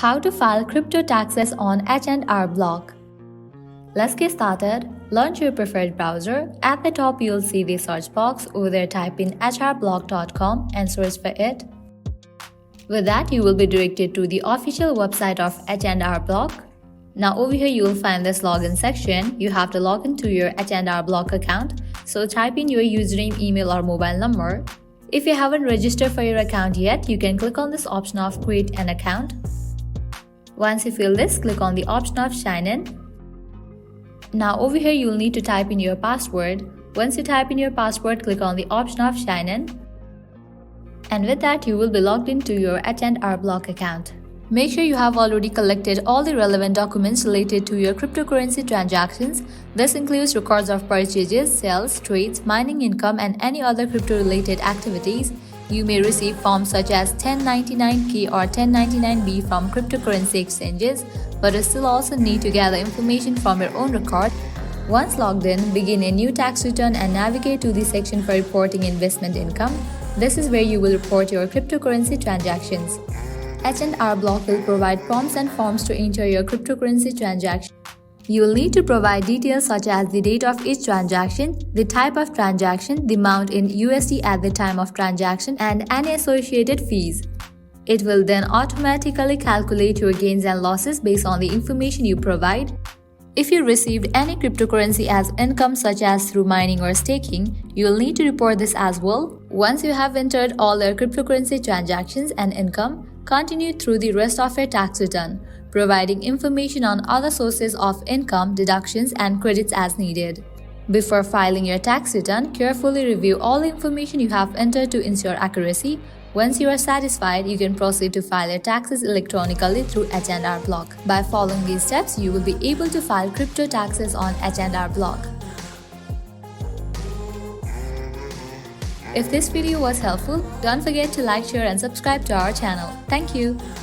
How to file crypto taxes on H&R Block. Let's get started. Launch your preferred browser. At the top, you'll see the search box. Over there, type in hrblock.com and search for it. With that, you will be directed to the official website of H&R Block. Now over here, you will find this login section. You have to log into your H&R Block account. So type in your username, email or mobile number. If you haven't registered for your account yet, you can click on this option of create an account. Once you fill this, click on the option of sign in. Now over here, you will need to type in your password. Once you type in your password, click on the option of sign in. And with that, you will be logged into your H&R Block account. Make sure you have already collected all the relevant documents related to your cryptocurrency transactions. This includes records of purchases, sales, trades, mining income, and any other crypto-related activities. You may receive forms such as 1099-K or 1099-B from cryptocurrency exchanges, but you still also need to gather information from your own record. Once logged in, begin a new tax return and navigate to the section for reporting investment income. This is where you will report your cryptocurrency transactions. H&R Block will provide prompts and forms to enter your cryptocurrency transaction. You will need to provide details such as the date of each transaction, the type of transaction, the amount in USD at the time of transaction, and any associated fees. It will then automatically calculate your gains and losses based on the information you provide. If you received any cryptocurrency as income such as through mining or staking, you will need to report this as well. Once you have entered all your cryptocurrency transactions and income, continue through the rest of your tax return, providing information on other sources of income, deductions, and credits as needed. Before filing your tax return, carefully review all the information you have entered to ensure accuracy. Once you are satisfied, you can proceed to file your taxes electronically through H&R Block. By following these steps, you will be able to file crypto taxes on H&R Block. If this video was helpful, don't forget to like, share, and subscribe to our channel. Thank you.